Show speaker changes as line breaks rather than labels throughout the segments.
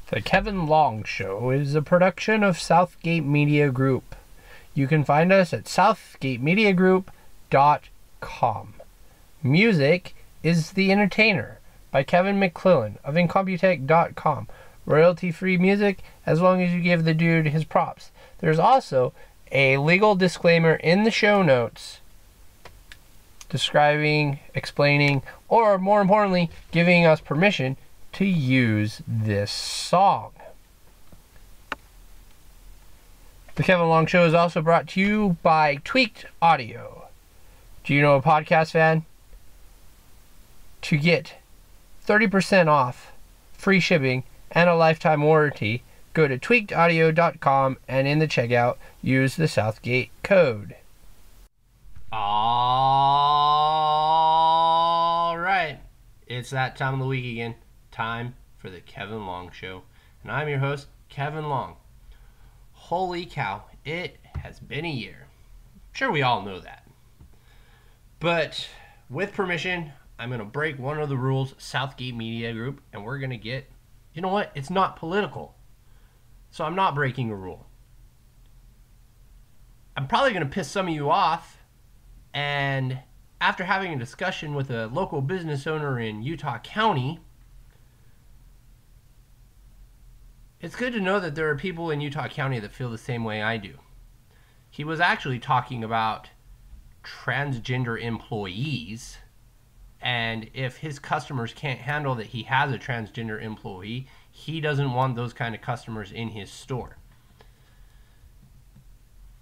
The Kevin Long Show is a production of Southgate Media Group. You can find us at southgatemediagroup.com. Music is The Entertainer by Kevin MacLeod of Incompetech.com. Royalty-free music as long as you give the dude his props. There's also a legal disclaimer in the show notes describing, explaining, or more importantly, giving us permission to use this song. The Kevin Long Show is also brought to you by Tweaked Audio. Do you know a podcast fan? To get 30% off, free shipping, and a lifetime warranty, go to tweakedaudio.com and in the checkout, use the Southgate code. All right. It's that time of the week again. Time for the Kevin Long Show. And I'm your host, Kevin Long. Holy cow, it has been a year. I'm sure we all know that. But with permission, I'm going to break one of the rules, Southgate Media Group, and we're going to get, you know what? It's not political. So I'm not breaking a rule. I'm probably going to piss some of you off, and after having a discussion with a local business owner in Utah County, it's good to know that there are people in Utah County that feel the same way I do. He was actually talking about transgender employees, and if his customers can't handle that he has a transgender employee, he doesn't want those kind of customers in his store.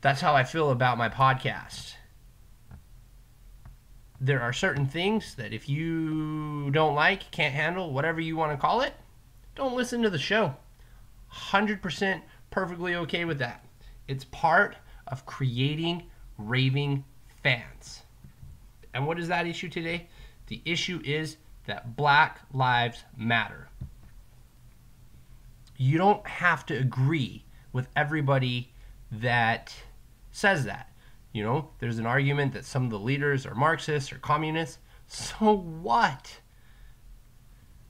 That's how I feel about my podcast. There are certain things that if you don't like, can't handle, whatever you want to call it, don't listen to the show. 100% perfectly okay with that. It's part of creating raving fans. And what is that issue today? The issue is that Black Lives Matter. You don't have to agree with everybody that says that. You know, there's an argument that some of the leaders are Marxists or communists. So what?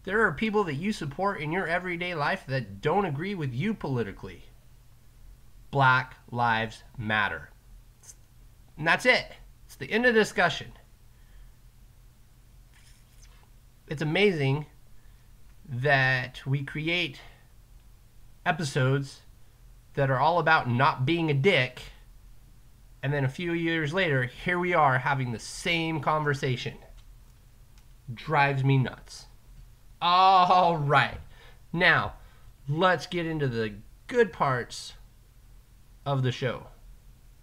There are people that you support in your everyday life that don't agree with you politically. Black Lives Matter. And that's it. It's the end of the discussion. It's amazing that we create episodes that are all about not being a dick, and then a few years later, here we are having the same conversation. Drives me nuts. All right. Now, let's get into the good parts of the show.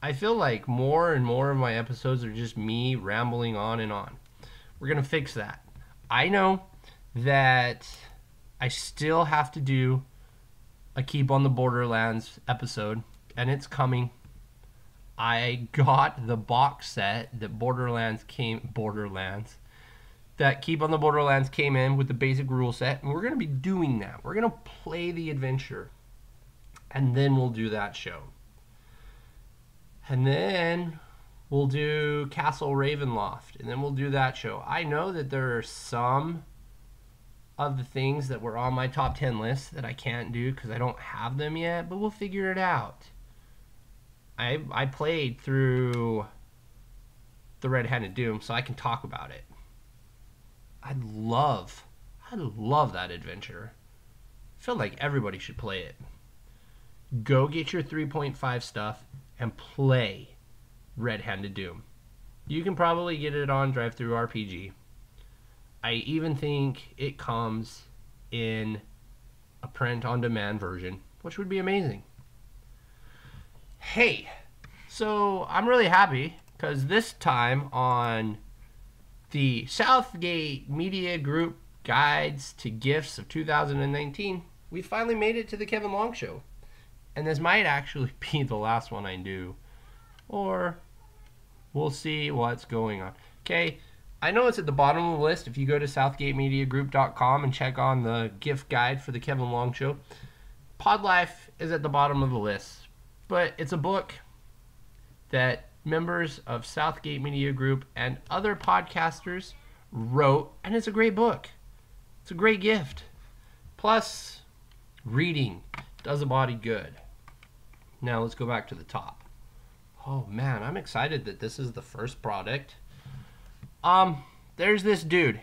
I feel like more and more of my episodes are just me rambling on and on. We're going to fix that. I know that I still have to do a Keep on the Borderlands episode, and it's coming. I got the box set that that Keep on the Borderlands came in with the basic rule set, and we're going to be doing that. We're going to play the adventure, and then we'll do that show. And then we'll do Castle Ravenloft, and then we'll do that show. I know that there are some of the things that were on my top 10 list that I can't do because I don't have them yet, but we'll figure it out. I played through the Red-Handed Doom, so I can talk about it. I love that adventure. I feel like everybody should play it. Go get your 3.5 stuff and play Red-Handed Doom. You can probably get it on DriveThruRPG. I even think it comes in a print-on-demand version, which would be amazing. Hey, so I'm really happy because this time on the Southgate Media Group Guides to Gifts of 2019, we finally made it to the Kevin Long Show. And this might actually be the last one I do. Or we'll see what's going on. Okay, I know it's at the bottom of the list. If you go to southgatemediagroup.com and check on the gift guide for the Kevin Long Show, Pod Life is at the bottom of the list. But it's a book that members of Southgate Media Group and other podcasters wrote, and it's a great book. It's a great gift. Plus, Reading does a body good. Now let's go back to the top. Oh man, I'm excited that this is the first product. There's this dude.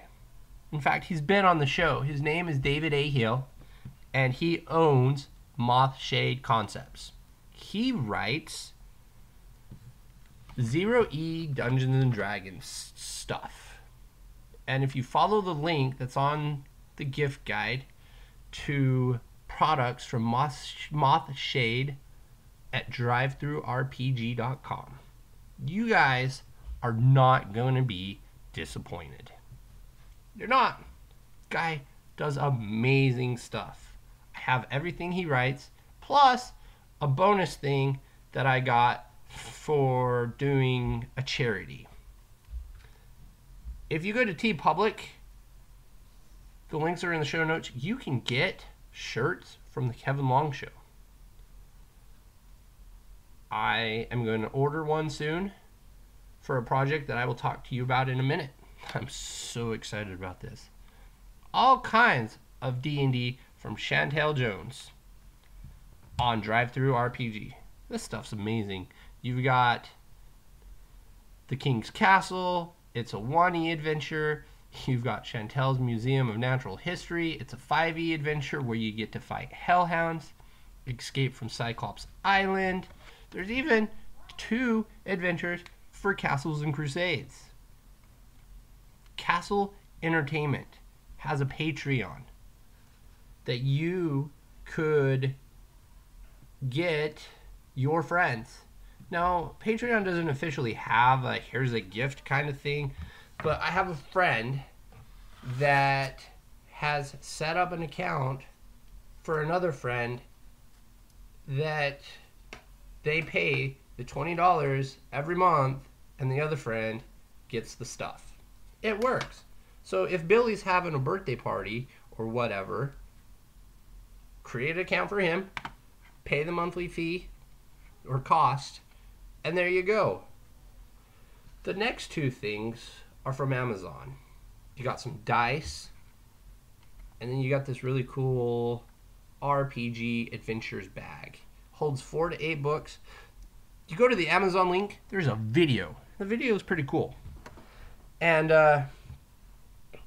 In fact, he's been on the show. His name is David A. Hill, and he owns Moth Shade Concepts. He writes 0E Dungeons and Dragons stuff. And if you follow the link that's on the gift guide to products from Moth Shade at drivethrurpg.com, you guys are not going to be disappointed. You're not. Guy does amazing stuff. I have everything he writes, plus a bonus thing that I got for doing a charity. If you go to TeePublic, the links are in the show notes, you can get shirts from the Kevin Long Show. I am going to order one soon for a project that I will talk to you about in a minute. I'm so excited about this. All kinds of D&D from Chantel Jones on DriveThruRPG. This stuff's amazing. You've got The King's Castle. It's a 1E adventure. You've got Chantel's Museum of Natural History. It's a 5E adventure where you get to fight hellhounds, escape from Cyclops Island. There's even 2 adventures for Castles and Crusades. Castle Entertainment has a Patreon that you could get your friends. Now, Patreon doesn't officially have a here's a gift kind of thing, but I have a friend that has set up an account for another friend that they pay the $20 every month and the other friend gets the stuff. It works. So if Billy's having a birthday party or whatever, create an account for him, pay the monthly fee or cost, and there you go. The next 2 things are from Amazon. You got some dice, and then you got this really cool RPG Adventures bag. Holds 4 to 8 books. You go to the Amazon link, there's a video. The video is pretty cool. And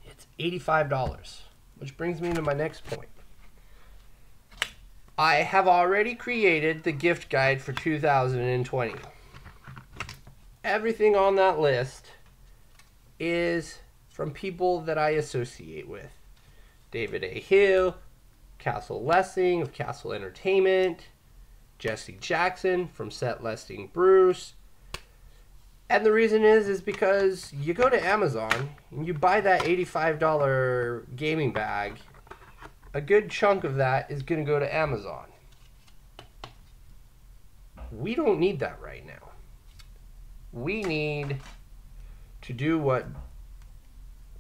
it's $85, which brings me to my next point. I have already created the gift guide for 2020. Everything on that list is from people that I associate with. David A. Hill, Castle Lessing of Castle Entertainment, Jesse Jackson from Set Listing Bruce. And the reason is because you go to Amazon and you buy that $85 gaming bag, a good chunk of that is going to go to Amazon. We don't need that right now. We need to do what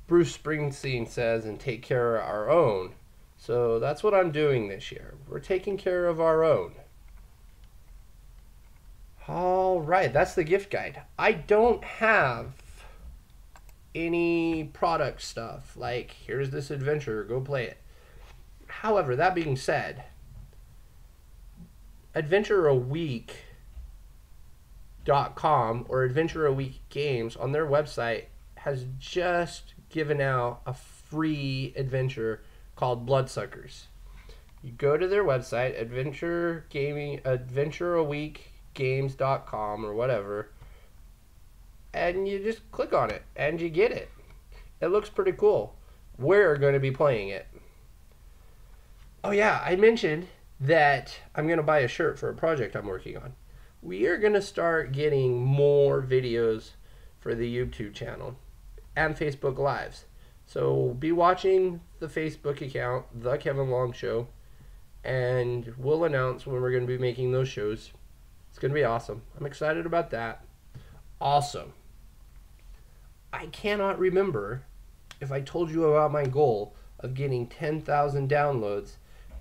Bruce Springsteen says and take care of our own. So that's what I'm doing this year. We're taking care of our own. All right, that's the gift guide. I don't have any product stuff like here's this adventure, go play it. However, that being said, AdventureAweek.com or Adventure a Week Games on their website has just given out a free adventure called Bloodsuckers. You go to their website, AdventureAweekGames.com or whatever, and you just click on it and you get it. It looks pretty cool. We're going to be playing it. Oh yeah, I mentioned that I'm going to buy a shirt for a project I'm working on. We are going to start getting more videos for the YouTube channel and Facebook Lives. So be watching the Facebook account, The Kevin Long Show, and we'll announce when we're going to be making those shows. It's going to be awesome. I'm excited about that. Also, I cannot remember if I told you about my goal of getting 10,000 downloads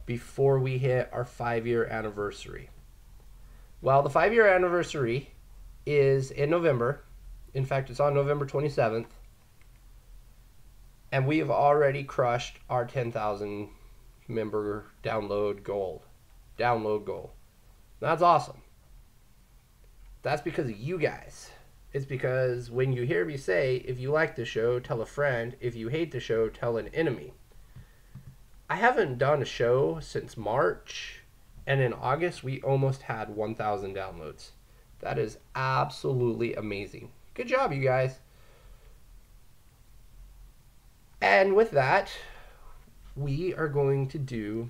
before we hit our 5-year anniversary. Well, the 5-year anniversary is in November. In fact, it's on November 27th. And we have already crushed our 10,000 member download goal. That's awesome. That's because of you guys. It's because when you hear me say, if you like the show, tell a friend. If you hate the show, tell an enemy. I haven't done a show since March, and in August we almost had 1,000 downloads. That is absolutely amazing. Good job, you guys. And with that, we are going to do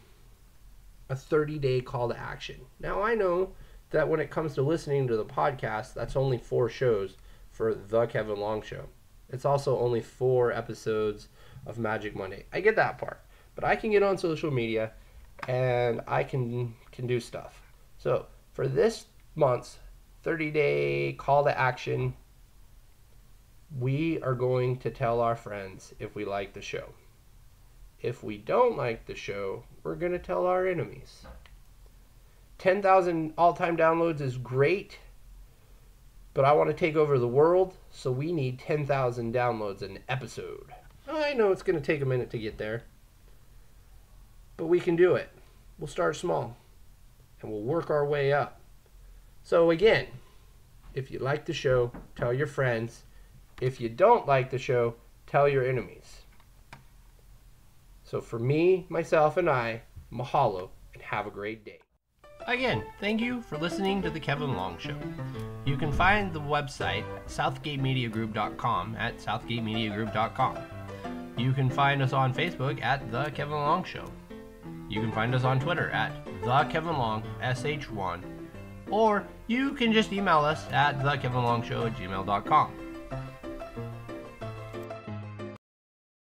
a 30-day call to action. Now, I know that when it comes to listening to the podcast, that's only 4 shows for The Kevin Long Show. It's also only 4 episodes of Magic Monday. I get that part. But I can get on social media and I can do stuff. So for this month's 30-day call to action, we are going to tell our friends if we like the show. If we don't like the show, we're going to tell our enemies. 10,000 all-time downloads is great, but I want to take over the world, so we need 10,000 downloads an episode. I know it's going to take a minute to get there, but we can do it. We'll start small, and we'll work our way up. So again, if you like the show, tell your friends. If you don't like the show, tell your enemies. So for me, myself, and I, mahalo, and have a great day. Again, thank you for listening to The Kevin Long Show. You can find the website southgatemediagroup.com at southgatemediagroup.com. You can find us on Facebook at The Kevin Long Show. You can find us on Twitter at The Kevin Long SH1, or you can just email us at thekevinlongshow@gmail.com.